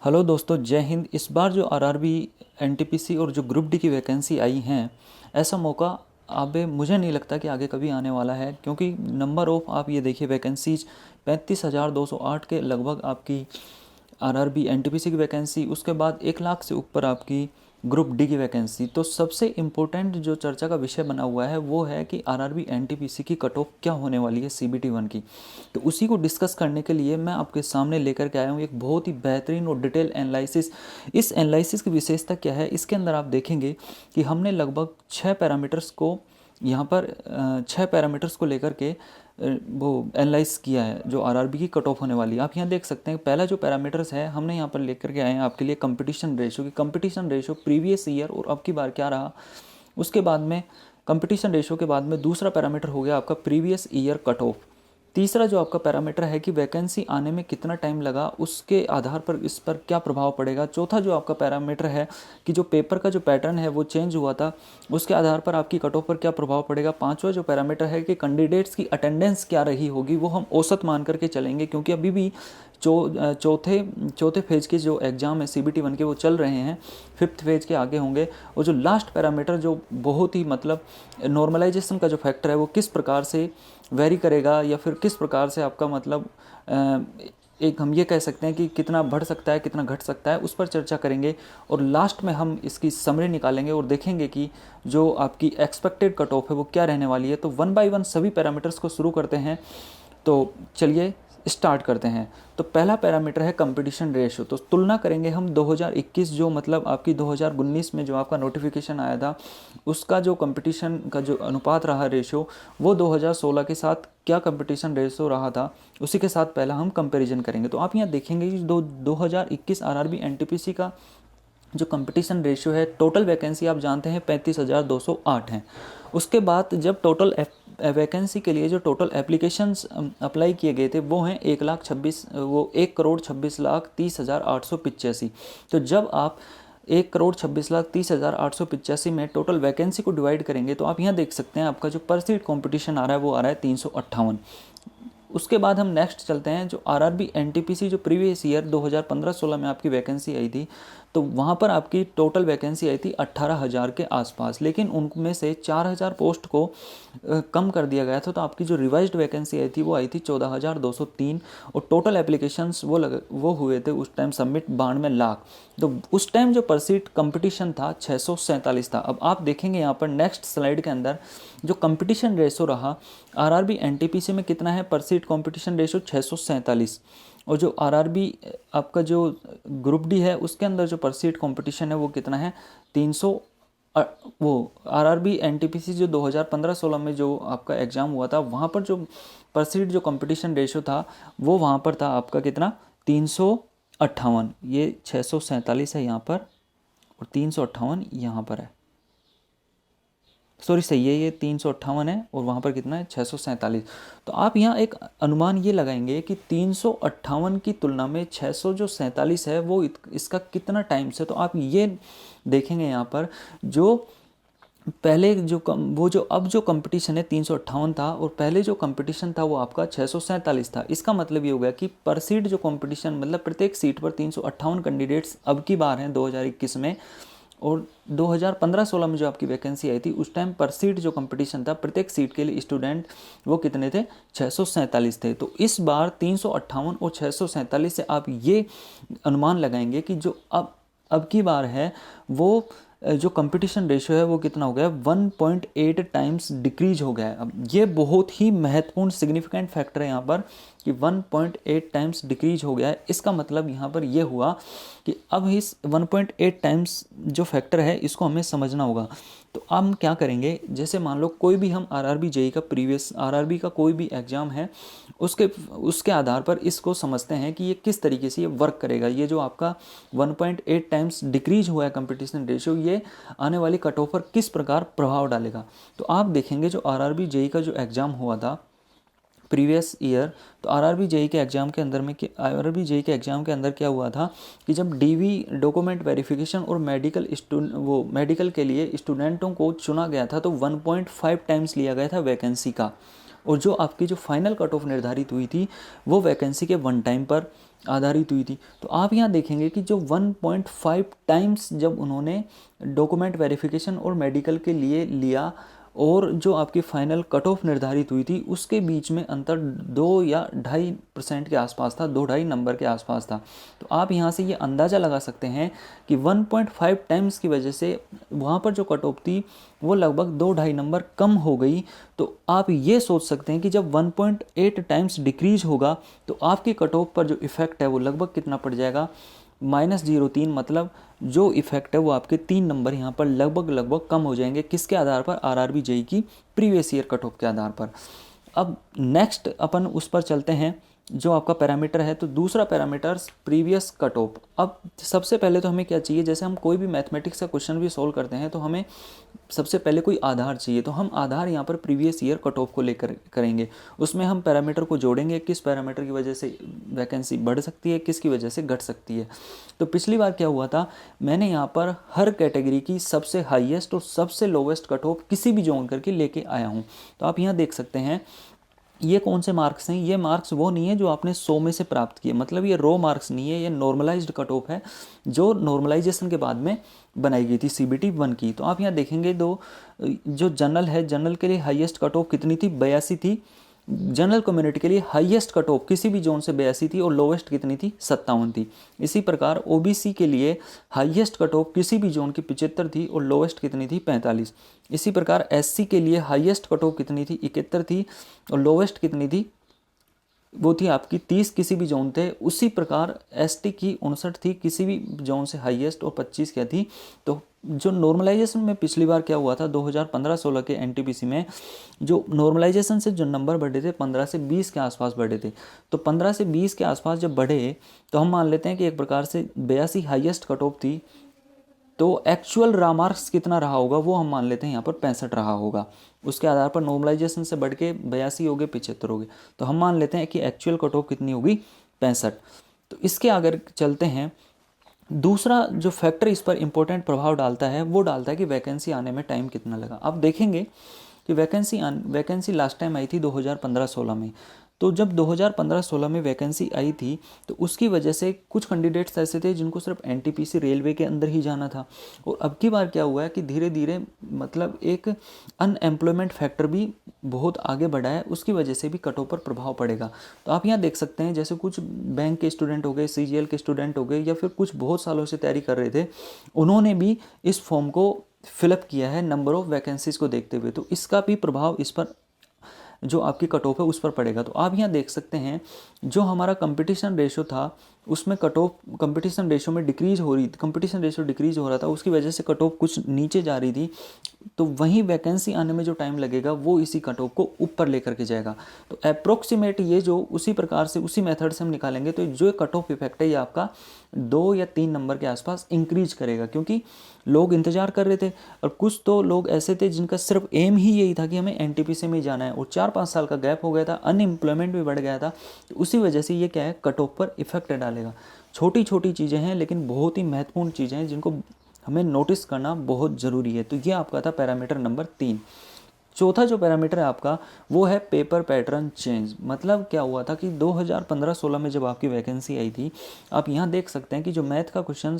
Hello दोस्तों, जय हिंद। इस बार जो आरआरबी, एनटीपीसी और जो ग्रुप डी की वैकेंसी आई हैं, ऐसा मौका अब मुझे नहीं लगता कि आगे कभी आने वाला है, क्योंकि नंबर ऑफ़ आप ये देखिए वैकेंसीज 35,208 के लगभग आपकी आरआरबी एनटीपीसी की वैकेंसी, उसके बाद 1 लाख से ऊपर आपकी ग्रुप डी की वैकेंसी। तो सबसे इम्पोर्टेंट जो चर्चा का विषय बना हुआ है वो है कि आरआरबी एनटीपीसी की कट ऑफ क्या होने वाली है सीबीटी 1 की। तो उसी को डिस्कस करने के लिए मैं आपके सामने लेकर के आया हूँ एक बहुत ही बेहतरीन और डिटेल एनालिसिस। इस एनालिसिस की विशेषता क्या है, इसके अंदर आप देखेंगे कि हमने लगभग 6 पैरामीटर्स को यहाँ पर 6 पैरामीटर्स को लेकर के वो एनालाइज किया है जो आरआरबी की कट ऑफ होने वाली है। आप यहाँ देख सकते हैं पहला जो पैरामीटर्स है हमने यहाँ पर लेकर के आए हैं आपके लिए कंपटीशन रेशो की। कंपटीशन रेशो प्रीवियस ईयर और अब की बार क्या रहा, उसके बाद में कंपटीशन रेशो के बाद में दूसरा पैरामीटर हो गया आपका प्रीवियस ईयर कट ऑफ। तीसरा जो आपका पैरामीटर है कि वैकेंसी आने में कितना टाइम लगा, उसके आधार पर इस पर क्या प्रभाव पड़ेगा। चौथा जो आपका पैरामीटर है कि जो पेपर का जो पैटर्न है वो चेंज हुआ था, उसके आधार पर आपकी कट ऑफ पर क्या प्रभाव पड़ेगा। पांचवा जो पैरामीटर है कि कैंडिडेट्स की अटेंडेंस क्या रही होगी, वो हम औसत मान करके चलेंगे, क्योंकि अभी भी चौथे फेज के जो एग्ज़ाम है सीबीटी 1 के वो चल रहे हैं, फिफ्थ फेज के आगे होंगे। और जो लास्ट पैरामीटर जो बहुत ही मतलब नॉर्मलाइजेशन का जो फैक्टर है वो किस प्रकार से वेरी करेगा, या फिर किस प्रकार से आपका मतलब एक हम ये कह सकते हैं कि कितना बढ़ सकता है कितना घट सकता है, उस पर चर्चा करेंगे। और लास्ट में हम इसकी समरी निकालेंगे और देखेंगे कि जो आपकी एक्सपेक्टेड कट ऑफ है वो क्या रहने वाली है। तो वन बाय वन सभी पैरामीटर्स को शुरू करते हैं। तो चलिए स्टार्ट करते हैं। तो पहला पैरामीटर है कंपटीशन रेशो। तो तुलना करेंगे हम 2021 जो मतलब आपकी 2019 में जो आपका नोटिफिकेशन आया था उसका जो कंपटीशन का जो अनुपात रहा रेशो, वो 2016 के साथ क्या कंपटीशन रेशो रहा था उसी के साथ पहला हम कंपैरिजन करेंगे। तो आप यहाँ देखेंगे कि 2021 आरआरबी एनटीपीसी का जो कंपटीशन रेशियो है, टोटल वैकेंसी आप जानते हैं 35,208 हैं। उसके बाद जब टोटल वैकेंसी के लिए जो टोटल एप्लीकेशंस अप्लाई किए गए थे वो हैं 1,26,30,30,885। तो जब आप 1,26,30,885 में टोटल वैकेंसी को डिवाइड करेंगे तो आप यहाँ देख सकते हैं आपका जो पर सीट कॉम्पिटिशन आ रहा है वो आ रहा है 358। उसके बाद हम नेक्स्ट चलते हैं जो आरआरबी एनटीपीसी जो प्रीवियस ईयर 2015-16 में आपकी वैकेंसी आई थी, तो वहाँ पर आपकी टोटल वैकेंसी आई थी 18,000 के आसपास, लेकिन उनमें से 4,000 पोस्ट को कम कर दिया गया था। तो आपकी जो रिवाइज्ड वैकेंसी आई थी वो आई थी 14,203 और टोटल एप्लीकेशंस वो हुए थे उस टाइम सबमिट 92,00,000। तो उस टाइम जो पर सीट कंपटीशन था 647 था। अब आप देखेंगे यहाँ पर नेक्स्ट स्लाइड के अंदर जो कंपटीशन रेशो रहा आरआरबी एनटीपीसी में कितना है, पर सीट कंपटीशन रेशो 647। और जो आरआरबी आपका जो ग्रुप डी है उसके अंदर जो पर सीट कंपटीशन है वो कितना है 300। वो आरआरबी एनटीपीसी जो 2015-16 में जो आपका एग्ज़ाम हुआ था वहाँ पर जो पर सीट जो कंपटीशन रेशो था वो वहाँ पर था आपका कितना 358। ये 647 है यहाँ पर और 358 यहाँ पर है। सॉरी, सही है, ये 358 है और वहाँ पर कितना है 647। तो आप यहाँ एक अनुमान ये लगाएंगे कि 358 की तुलना में 647 है वो इसका कितना टाइम से। तो आप ये देखेंगे यहाँ पर जो पहले जो वो जो अब जो कंपटीशन है 358 था और पहले जो कंपटीशन था वो आपका 647 था। इसका मतलब ये हो गया कि पर सीट जो कंपटीशन मतलब प्रत्येक सीट पर 358 कैंडिडेट्स अब की बार हैं 2021 में। और 2015-16 में जो आपकी वैकेंसी आई थी उस टाइम पर सीट जो कंपटीशन था प्रत्येक सीट के लिए स्टूडेंट वो कितने थे 647 थे। तो इस बार 358 और 647 से आप ये अनुमान लगाएंगे कि जो अब की बार है वो जो कंपटीशन रेशियो है वो कितना हो गया 1.8 टाइम्स डिक्रीज हो गया है। अब ये बहुत ही महत्वपूर्ण सिग्निफिकेंट फैक्टर है यहाँ पर कि 1.8 टाइम्स डिक्रीज हो गया है। इसका मतलब यहाँ पर ये हुआ कि अब इस 1.8 टाइम्स जो फैक्टर है इसको हमें समझना होगा। तो हम क्या करेंगे, जैसे मान लो कोई भी हम आरआरबी जेई का प्रीवियस आरआरबी का कोई भी एग्ज़ाम है उसके आधार पर इसको समझते हैं कि ये किस तरीके से ये वर्क करेगा। ये जो आपका 1.8 टाइम्स डिक्रीज हुआ है कंपटीशन रेशियो, ये आने वाली कट ऑफ पर किस प्रकार प्रभाव डालेगा। तो आप देखेंगे जो आरआरबी जेई का जो एग्ज़ाम हुआ था प्रीवियस ईयर, तो आरआरबी जेई के एग्ज़ाम के अंदर में आरआरबी जेई के एग्ज़ाम के अंदर क्या हुआ था कि जब डीवी डॉक्यूमेंट वेरिफिकेशन और मेडिकल के लिए स्टूडेंटों को चुना गया था तो 1.5 टाइम्स लिया गया था वैकेंसी का। और जो आपकी जो फाइनल कट ऑफ निर्धारित हुई थी वो वैकेंसी के 1 टाइम पर आधारित हुई थी। तो आप यहाँ देखेंगे कि जो 1.5 टाइम्स जब उन्होंने डॉक्यूमेंट वेरिफिकेशन और मेडिकल के लिए लिया और जो आपकी फाइनल कट ऑफ निर्धारित हुई थी उसके बीच में अंतर 2 या 2.5% के आसपास था, 2-2.5 नंबर के आसपास था। तो आप यहाँ से ये अंदाज़ा लगा सकते हैं कि 1.5 टाइम्स की वजह से वहाँ पर जो कट ऑफ थी वो लगभग 2-2.5 नंबर कम हो गई। तो आप ये सोच सकते हैं कि जब 1.8 टाइम्स डिक्रीज होगा तो आपकी कट ऑफ पर जो इफेक्ट है वो लगभग कितना पड़ जाएगा, -0.3। मतलब जो इफेक्ट है वो आपके 3 नंबर यहाँ पर लगभग कम हो जाएंगे। किसके आधार पर? आरआरबी जेईई की प्रीवियस ईयर कट ऑफ के आधार पर। अब नेक्स्ट अपन उस पर चलते हैं जो आपका पैरामीटर है। तो दूसरा पैरामीटर प्रीवियस कट ऑफ। अब सबसे पहले तो हमें क्या चाहिए, जैसे हम कोई भी मैथमेटिक्स का क्वेश्चन भी सॉल्व करते हैं तो हमें सबसे पहले कोई आधार चाहिए। तो हम आधार यहाँ पर प्रीवियस ईयर कट ऑफ को लेकर करेंगे। उसमें हम पैरामीटर को जोड़ेंगे, किस पैरामीटर की वजह से वैकेंसी बढ़ सकती है, किसकी वजह से घट सकती है। तो पिछली बार क्या हुआ था, मैंने यहाँ पर हर कैटेगरी की सबसे हाईएस्ट और सबसे लोवेस्ट कट ऑफ किसी भी जोन करके लेके आया हूँ। तो आप यहाँ देख सकते हैं ये कौन से मार्क्स हैं। ये मार्क्स वो नहीं है जो आपने 100 में से प्राप्त किए, मतलब ये रो मार्क्स नहीं है, ये नॉर्मलाइज्ड कट ऑफ है जो नॉर्मलाइजेशन के बाद में बनाई गई थी CBT 1 की। तो आप यहाँ देखेंगे जो जनरल है, जनरल के लिए हाईएस्ट कट ऑफ कितनी थी, 82 थी। जनरल कम्युनिटी के लिए हाईएस्ट कट ऑफ किसी भी जोन से 82 थी और लोवेस्ट कितनी थी, 57 थी। इसी प्रकार OBC के लिए हाईएस्ट कट ऑफ किसी भी जोन की 75 थी और लोवेस्ट कितनी थी, 45। इसी प्रकार SC के लिए हाईएस्ट कट ऑफ कितनी थी, 71 थी और लोवेस्ट कितनी थी, वो थी आपकी 30 किसी भी जोन थे। उसी प्रकार ST की 59 थी किसी भी जोन से हाईएस्ट और 25 क्या थी। तो जो नॉर्मलाइजेशन में पिछली बार क्या हुआ था 2015-16 के NTPC में, जो नॉर्मलाइजेशन से जो नंबर बढ़े थे 15 से 20 के आसपास बढ़े थे। तो 15 से 20 के आसपास जब बढ़े तो हम मान लेते हैं कि एक प्रकार से 82 हाईएस्ट कट ऑफ थी। तो एक्चुअल रा मार्क्स कितना रहा होगा वो हम मान लेते हैं यहाँ पर 65 रहा होगा। उसके आधार पर नॉर्मलाइजेशन से बढ़ के 82 हो गए, 75 हो गए। तो हम मान लेते हैं कि एक्चुअल कट ऑफ कितनी होगी, 65। तो इसके आगे चलते हैं। दूसरा जो फैक्टर इस पर इंपॉर्टेंट प्रभाव डालता है वो डालता है कि वैकेंसी आने में टाइम कितना लगा। अब देखेंगे कि वैकेंसी लास्ट टाइम आई थी 2015-16 में। तो जब 2015-16 में वैकेंसी आई थी तो उसकी वजह से कुछ कैंडिडेट्स ऐसे थे जिनको सिर्फ NTPC रेलवे के अंदर ही जाना था। और अब की बार क्या हुआ है कि धीरे धीरे मतलब एक अनएम्प्लॉयमेंट फैक्टर भी बहुत आगे बढ़ा है, उसकी वजह से भी कट ऑफ पर प्रभाव पड़ेगा। तो आप यहाँ देख सकते हैं जैसे कुछ बैंक के स्टूडेंट हो गए, CGL के स्टूडेंट हो गए, या फिर कुछ बहुत सालों से तैयारी कर रहे थे, उन्होंने भी इस फॉर्म को फिलअप किया है नंबर ऑफ वैकेंसीज को देखते हुए। तो इसका भी प्रभाव इस पर जो आपकी कट ऑफ है उस पर पड़ेगा। तो आप यहाँ देख सकते हैं जो हमारा कंपटीशन रेशो था उसमें कट ऑफ कंपटीशन रेशो में डिक्रीज हो रही थी, कंपटीशन रेशो डिक्रीज हो रहा था, उसकी वजह से कट ऑफ कुछ नीचे जा रही थी। तो वहीं वैकेंसी आने में जो टाइम लगेगा वो इसी कट ऑफ को ऊपर लेकर के जाएगा। तो अप्रोक्सीमेट ये जो उसी प्रकार से उसी मेथड से हम निकालेंगे तो जो कट ऑफ इफेक्ट है ये आपका 2 या 3 नंबर के आसपास इंक्रीज करेगा, क्योंकि लोग इंतजार कर रहे थे और कुछ तो लोग ऐसे थे जिनका सिर्फ एम ही यही था कि हमें NTPC में जाना है और 4-5 साल का गैप हो गया था, अनएम्प्लॉयमेंट भी बढ़ गया था। तो उसी वजह से ये क्या है, कट ऑफ पर इफेक्ट डालेगा। छोटी छोटी चीज़ें हैं लेकिन बहुत ही महत्वपूर्ण चीज़ें हैं जिनको हमें नोटिस करना बहुत ज़रूरी है। तो ये आपका था पैरामीटर नंबर 3। चौथा जो पैरामीटर है आपका वो है पेपर पैटर्न चेंज। मतलब क्या हुआ था कि 2015-16 में जब आपकी वैकेंसी आई थी, आप यहाँ देख सकते हैं कि जो मैथ का question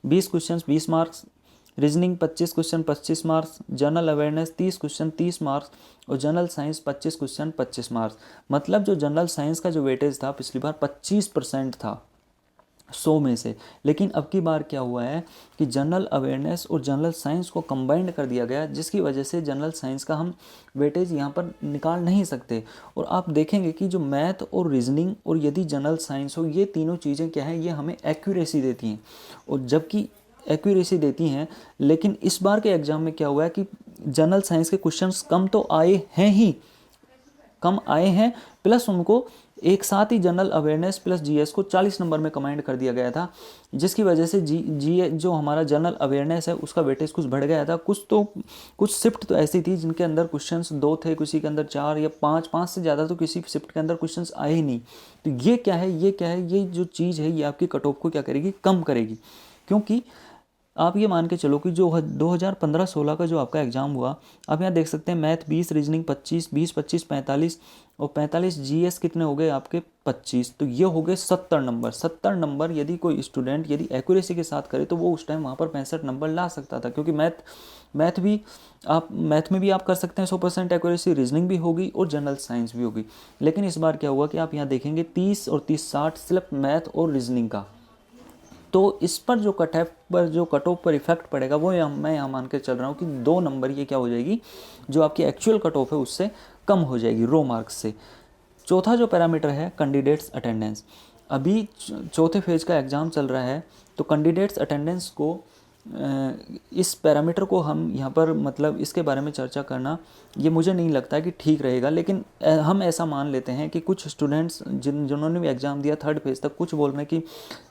20 question 20 marks, reasoning 25 question 25 marks, general awareness 30 question 30 marks और जनरल साइंस 25 क्वेश्चन 25 मार्क्स। मतलब जो जनरल साइंस का जो वेटेज था पिछली बार 25% था 100 में से। लेकिन अब की बार क्या हुआ है कि जनरल अवेयरनेस और जनरल साइंस को कंबाइंड कर दिया गया, जिसकी वजह से जनरल साइंस का हम वेटेज यहाँ पर निकाल नहीं सकते। और आप देखेंगे कि जो मैथ और रीजनिंग और यदि जनरल साइंस हो, ये तीनों चीज़ें क्या हैं, ये हमें एक्यूरेसी देती हैं और जबकि एक्यूरेसी देती हैं। लेकिन इस बार के एग्ज़ाम में क्या हुआ है कि जनरल साइंस के क्वेश्चंस कम तो आए हैं ही, कम आए हैं, प्लस उनको एक साथ ही जनरल अवेयरनेस प्लस GS को 40 नंबर में कमांड कर दिया गया था, जिसकी वजह से जी जो हमारा जनरल अवेयरनेस है उसका वेटेज कुछ बढ़ गया था। कुछ शिफ्ट तो ऐसी थी जिनके अंदर क्वेश्चंस 2 थे, किसी के अंदर 4 या 5 से ज़्यादा तो किसी शिफ्ट के अंदर क्वेश्चंस आए ही नहीं। तो ये क्या है, ये जो चीज़ है ये आपकी कट ऑफ को क्या करेगी, कम करेगी। क्योंकि आप ये मान के चलो कि जो 2015-16 का जो आपका एग्ज़ाम हुआ, आप यहाँ देख सकते हैं मैथ 20, रीजनिंग 25, 20-25 45 और 45 जीएस कितने हो गए आपके 25, तो ये हो गए 70 नंबर। 70 नंबर यदि कोई स्टूडेंट यदि एक्यूरेसी के साथ करे तो वो उस टाइम वहाँ पर 65 नंबर ला सकता था, क्योंकि मैथ में भी आप कर सकते हैं 100% एक्यूरेसी, रीजनिंग भी होगी और जनरल साइंस भी होगी। लेकिन इस बार क्या हुआ कि आप यहाँ देखेंगे 30 और 30-60 सिर्फ मैथ और रीजनिंग का, तो इस पर जो कट ऑफ पर इफेक्ट पड़ेगा वो मैं यहाँ मान के चल रहा हूँ कि 2 नंबर ये क्या हो जाएगी, जो आपकी एक्चुअल कट ऑफ है उससे कम हो जाएगी रो मार्क्स से। चौथा जो पैरामीटर है कैंडिडेट्स अटेंडेंस। अभी चौथे फेज का एग्ज़ाम चल रहा है, तो कैंडिडेट्स अटेंडेंस को इस पैरामीटर को हम यहाँ पर मतलब इसके बारे में चर्चा करना ये मुझे नहीं लगता है कि ठीक रहेगा, लेकिन हम ऐसा मान लेते हैं कि कुछ स्टूडेंट्स जिन्होंने भी एग्ज़ाम दिया थर्ड फेज तक, कुछ बोल रहे हैं कि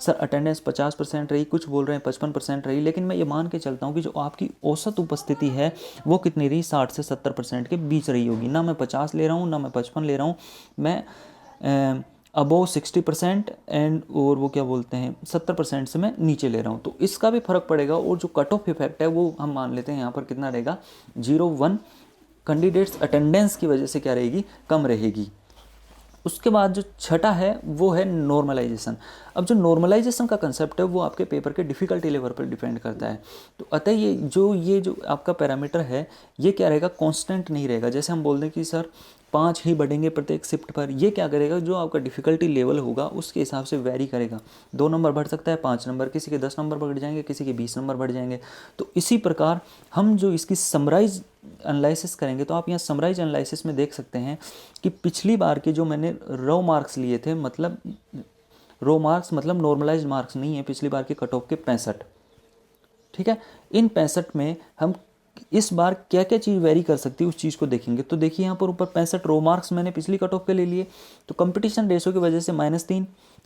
सर अटेंडेंस 50% रही, कुछ बोल रहे हैं 55% रही, लेकिन मैं ये मान के चलता हूँ कि जो आपकी औसत उपस्थिति है वो कितनी रही, 60 से 70% के बीच रही होगी। ना मैं 50 ले रहा हूँ, ना मैं 55 ले रहा हूँ, मैं अबोव 60% एंड और वो क्या बोलते हैं 70% से मैं नीचे ले रहा हूँ, तो इसका भी फर्क पड़ेगा। और जो कट ऑफ इफेक्ट है वो हम मान लेते हैं यहाँ पर कितना रहेगा, 0.1 कैंडिडेट्स अटेंडेंस की वजह से क्या रहेगी, कम रहेगी। उसके बाद जो छठा है वो है नॉर्मलाइजेशन। अब जो नॉर्मलाइजेशन का कंसेप्ट है वो आपके पेपर के डिफ़िकल्टी लेवल पर डिपेंड करता है। तो अतः ये जो आपका पैरामीटर है ये क्या रहेगा, कांस्टेंट नहीं रहेगा। जैसे हम बोल दें कि सर 5 ही बढ़ेंगे प्रत्येक शिफ्ट पर, ये क्या करेगा, जो आपका डिफ़िकल्टी लेवल होगा उसके हिसाब से वेरी करेगा। 2 नंबर बढ़ सकता है, 5 नंबर, किसी के 10 नंबर बढ़ जाएंगे, किसी के 20 नंबर बढ़ जाएंगे। तो इसी प्रकार हम जो इसकी समराइज एनालिसिस करेंगे, तो आप यहाँ समराइज एनालिसिस में देख सकते हैं कि पिछली बार के जो मैंने रो मार्क्स लिए थे, मतलब रो मार्क्स मतलब नॉर्मलाइज्ड मार्क्स नहीं है, पिछली बार के कट ऑफ के 65, ठीक है। इन 65 में हम इस बार क्या क्या चीज़ वेरी कर सकती है उस चीज़ को देखेंगे। तो देखिए यहाँ पर ऊपर 65 रो मार्क्स मैंने पिछली कट ऑफ के ले लिए, तो कंपटीशन रेशो की वजह से -3,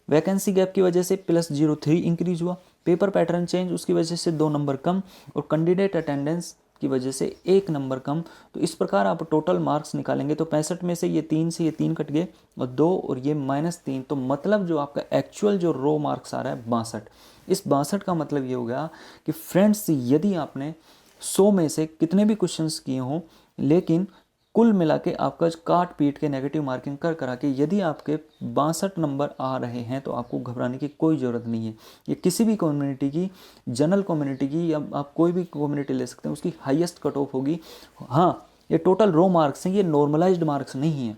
वैकेंसी गैप की वजह से +0.3 इंक्रीज हुआ, पेपर पैटर्न चेंज उसकी वजह से 2 नंबर कम, और कैंडिडेट अटेंडेंस की वजह से 1 नंबर कम। तो इस प्रकार आप टोटल मार्क्स निकालेंगे तो 65 में से ये 3 से ये 3 कट गए और 2 और ये -3, तो मतलब जो आपका एक्चुअल जो रो मार्क्स आ रहा है 62। इस 62 का मतलब ये हो गया कि फ्रेंड्स यदि आपने 100 में से कितने भी क्वेश्चंस किए हों, लेकिन कुल मिला के आपका काट पीट के नेगेटिव मार्किंग करा के यदि आपके 62 नंबर आ रहे हैं तो आपको घबराने की कोई ज़रूरत नहीं है। ये किसी भी कम्युनिटी की, जनरल कम्युनिटी की, या आप कोई भी कम्युनिटी ले सकते हैं, उसकी हाईएस्ट कट ऑफ होगी। हाँ, ये टोटल रो मार्क्स हैं, ये नॉर्मलाइज्ड मार्क्स नहीं है।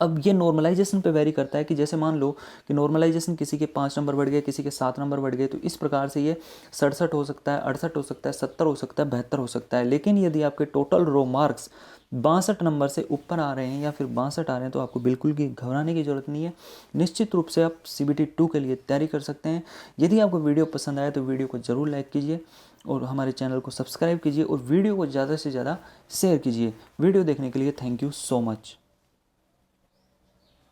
अब ये नॉर्मलाइजेशन पे वेरी करता है कि जैसे मान लो कि नॉर्मलाइजेशन किसी के 5 नंबर बढ़ गए, किसी के 7 नंबर बढ़ गए, तो इस प्रकार से ये 67 हो सकता है, 68 हो सकता है, 70 हो सकता है, 72 हो सकता है। लेकिन यदि आपके टोटल रो मार्क्स 62 नंबर से ऊपर आ रहे हैं या फिर 62 आ रहे हैं तो आपको बिल्कुल भी घबराने की ज़रूरत नहीं है। निश्चित रूप से आप CBT 2 के लिए तैयारी कर सकते हैं। यदि आपको वीडियो पसंद आए तो वीडियो को ज़रूर लाइक कीजिए और हमारे चैनल को सब्सक्राइब कीजिए और वीडियो को ज़्यादा से ज़्यादा शेयर कीजिए। वीडियो देखने के लिए थैंक यू सो मच।